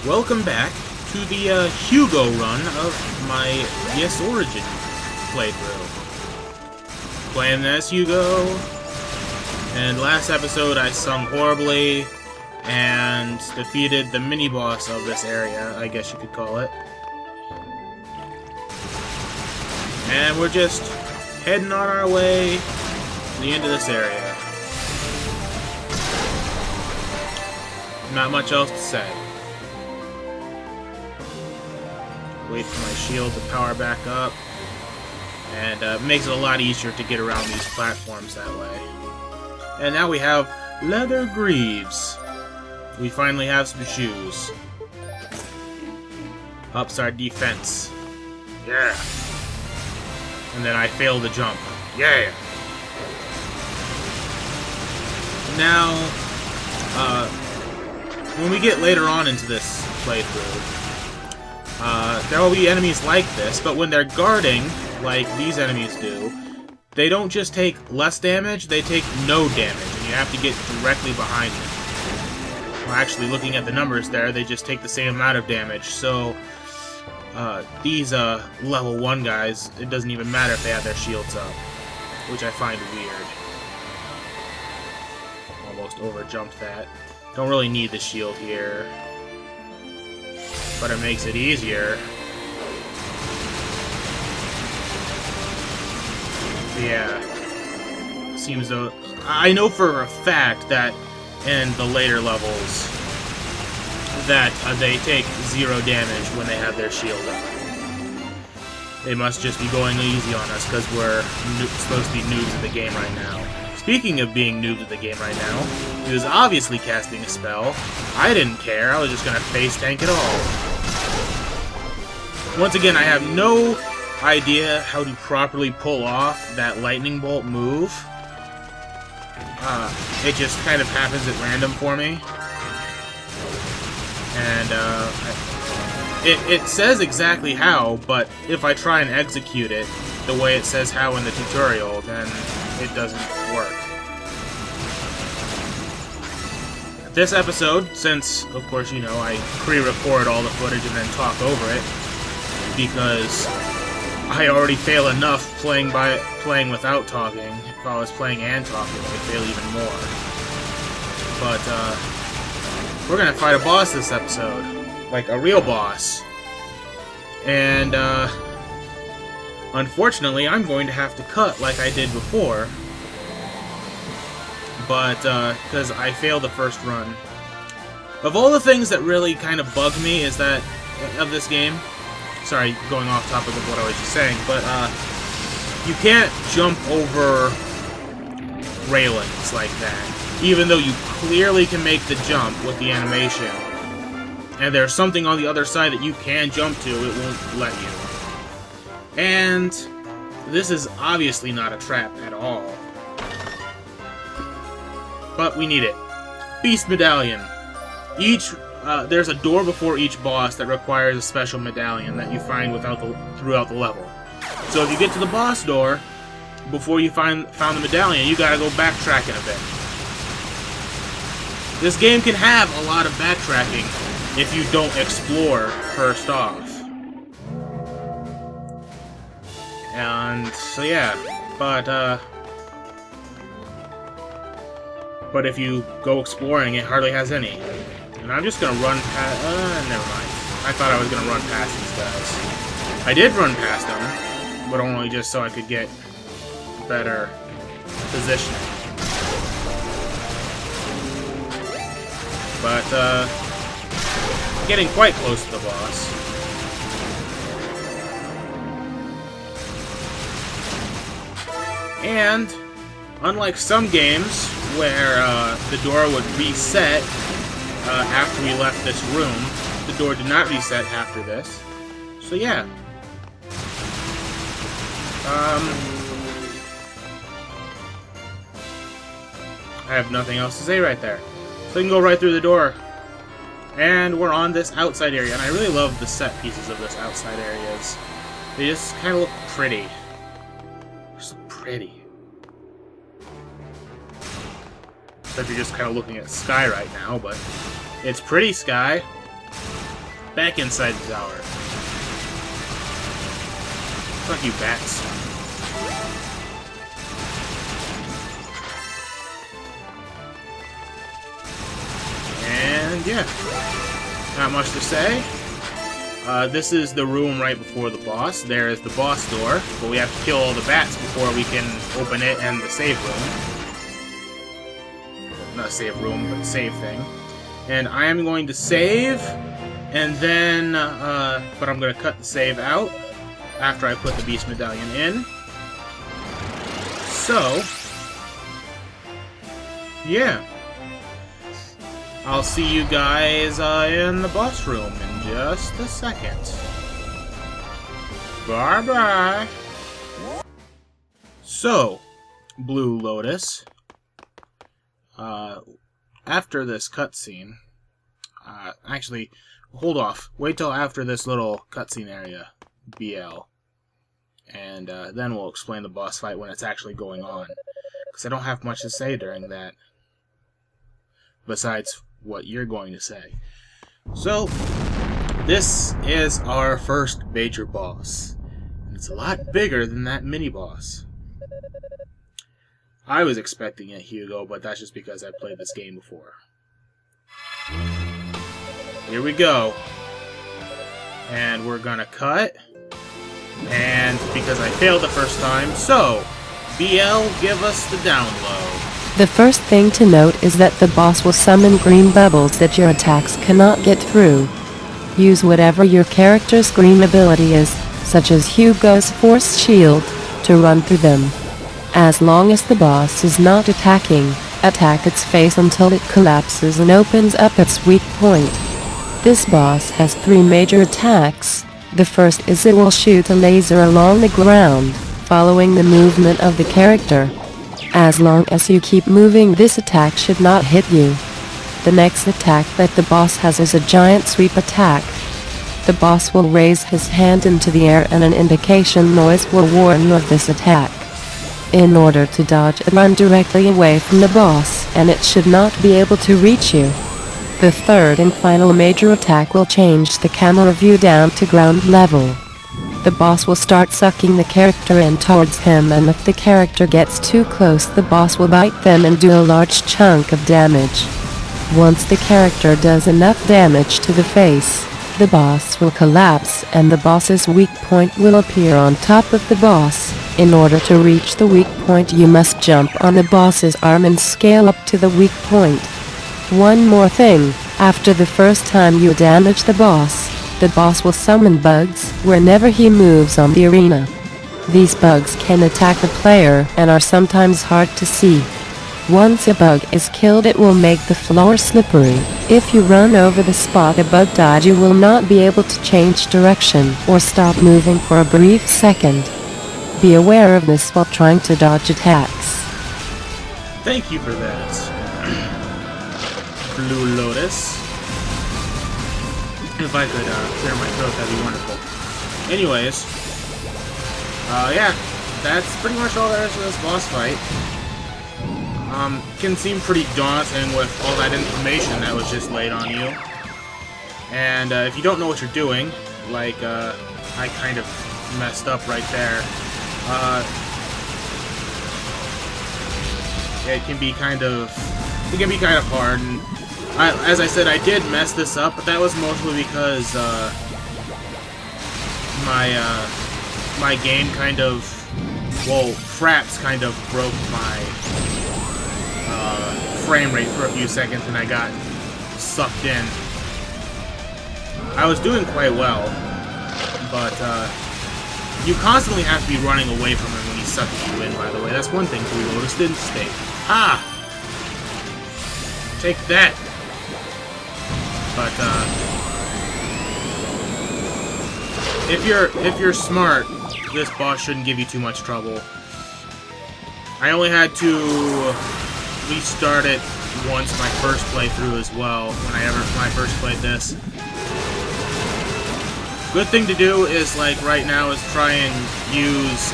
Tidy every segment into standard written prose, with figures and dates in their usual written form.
Welcome back to the Hugo run of my Yes Origin playthrough. Playing as Hugo, and last episode I sung horribly and defeated the mini-boss of this area, I guess you could call it. And we're just heading on our way to the end of this area. Not much else to say. Wait for my shield to power back up, and it makes it a lot easier to get around these platforms that way. And now we have leather greaves. We finally have some shoes. Ups our defense. Yeah. And then I fail the jump. Yeah. Now, when we get later on into this playthrough, there will be enemies like this, but when they're guarding, like these enemies do, they don't just take less damage, they take no damage, and you have to get directly behind them. Well, actually, looking at the numbers there, they just take the same amount of damage, so these level 1 guys, it doesn't even matter if they have their shields up, which I find weird. Almost overjumped that. Don't really need the shield here, but it makes it easier. Yeah. Seems though... I know for a fact that in the later levels that they take 0 damage when they have their shield up. They must just be going easy on us because we're supposed to be noobs at the game right now. Speaking of being noobs at the game right now, he was obviously casting a spell. I didn't care, I was just gonna face tank it all. Once again, I have no idea how to properly pull off that lightning bolt move. It just kind of happens at random for me. And it says exactly how, but if I try and execute it the way it says how in the tutorial, then it doesn't work. This episode, since, of course, you know, I pre-record all the footage and then talk over it, because I already fail enough playing without talking. If I was playing and talking, I'd fail even more. But, we're gonna fight a boss this episode. Like, a real boss. And, unfortunately, I'm going to have to cut like I did before. But, because I failed the first run. Of all the things that really kind of bug me is that, of this game, sorry, going off topic of what I was just saying, but, you can't jump over railings like that, even though you clearly can make the jump with the animation. And there's something on the other side that you can jump to, it won't let you. And this is obviously not a trap at all. But we need it. Beast Medallion. There's a door before each boss that requires a special medallion that you find throughout the level. So if you get to the boss door, before you found the medallion, you gotta go backtracking a bit. This game can have a lot of backtracking if you don't explore first off. And, so yeah, but if you go exploring, it hardly has any. And I'm just gonna run past... never mind. I thought I was gonna run past these guys. I did run past them, but only just so I could get better positioning. But, getting quite close to the boss. And, unlike some games where the door would reset after we left this room, the door did not reset after this. So yeah. I have nothing else to say right there. So we can go right through the door. And we're on this outside area, and I really love the set pieces of this outside areas. They just kind of look pretty. They're so pretty. Except you're just kind of looking at sky right now, but it's pretty sky. Back inside the tower. Fuck you, bats. And yeah, not much to say. This is the room right before the boss. There is the boss door, but we have to kill all the bats before we can open it and the save room. Not save room, but save thing. And I am going to save, and then, but I'm going to cut the save out after I put the Beast Medallion in. So, yeah. I'll see you guys in the boss room in just a second. Bye-bye. So, Blue Lotus, after this cutscene, actually, hold off. Wait till after this little cutscene area, BL, and then we'll explain the boss fight when it's actually going on, because I don't have much to say during that, besides what you're going to say. So, this is our first major boss. It's a lot bigger than that mini-boss. I was expecting it, Hugo, but that's just because I played this game before. Here we go. And we're gonna cut. And because I failed the first time, so, BL, give us the download. The first thing to note is that the boss will summon green bubbles that your attacks cannot get through. Use whatever your character's green ability is, such as Hugo's Force Shield, to run through them. As long as the boss is not attacking, attack its face until it collapses and opens up its weak point. This boss has 3 major attacks. The first is it will shoot a laser along the ground, following the movement of the character. As long as you keep moving, this attack should not hit you. The next attack that the boss has is a giant sweep attack. The boss will raise his hand into the air and an indication noise will warn you of this attack. In order to dodge it, run directly away from the boss, and it should not be able to reach you. The third and final major attack will change the camera view down to ground level. The boss will start sucking the character in towards him, and if the character gets too close, the boss will bite them and do a large chunk of damage. Once the character does enough damage to the face, the boss will collapse and the boss's weak point will appear on top of the boss. In order to reach the weak point, you must jump on the boss's arm and scale up to the weak point. One more thing, after the first time you damage the boss will summon bugs whenever he moves on the arena. These bugs can attack the player and are sometimes hard to see. Once a bug is killed, it will make the floor slippery. If you run over the spot a bug died, you will not be able to change direction or stop moving for a brief second. Be aware of this while trying to dodge attacks. Thank you for that, Blue Lotus. If I could clear my throat, that'd be wonderful. Anyways, yeah, that's pretty much all there is to this boss fight. Can seem pretty daunting with all that information that was just laid on you. And if you don't know what you're doing, like I kind of messed up right there, it can be kind of hard. And as I said, I did mess this up, but that was mostly because my game kind of, well, Fraps kind of broke my frame rate for a few seconds, and I got sucked in. I was doing quite well, but you constantly have to be running away from him when he's sucking you in, by the way. That's one thing Blue Lotus didn't state. Ha! Take that! But if you're smart, this boss shouldn't give you too much trouble. I only had to restart it once my first playthrough as well, when I first played this. Good thing to do is, like, right now is try and use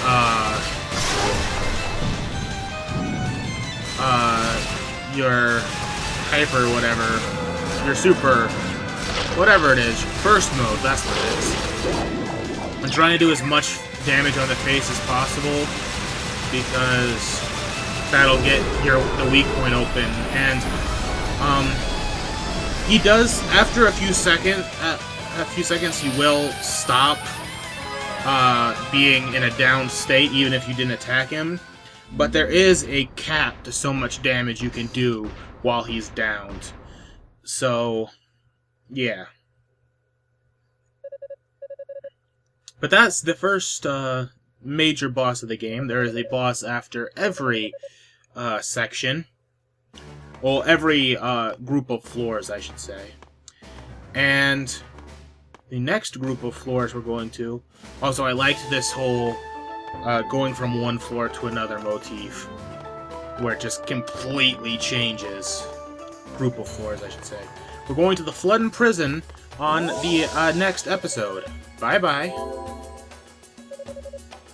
your hyper whatever, your super whatever it is. Burst mode, that's what it is. I'm trying to do as much damage on the face as possible, because that'll get the weak point open. And he does, after a few seconds, he will stop being in a down state, even if you didn't attack him. But there is a cap to so much damage you can do while he's downed. So, yeah. But that's the first major boss of the game. There is a boss after every section. Well, every group of floors, I should say. And the next group of floors we're going to... Also, I liked this whole going from one floor to another motif, where it just completely changes. Group of floors, I should say. We're going to the Flood and Prison on the next episode. Bye-bye.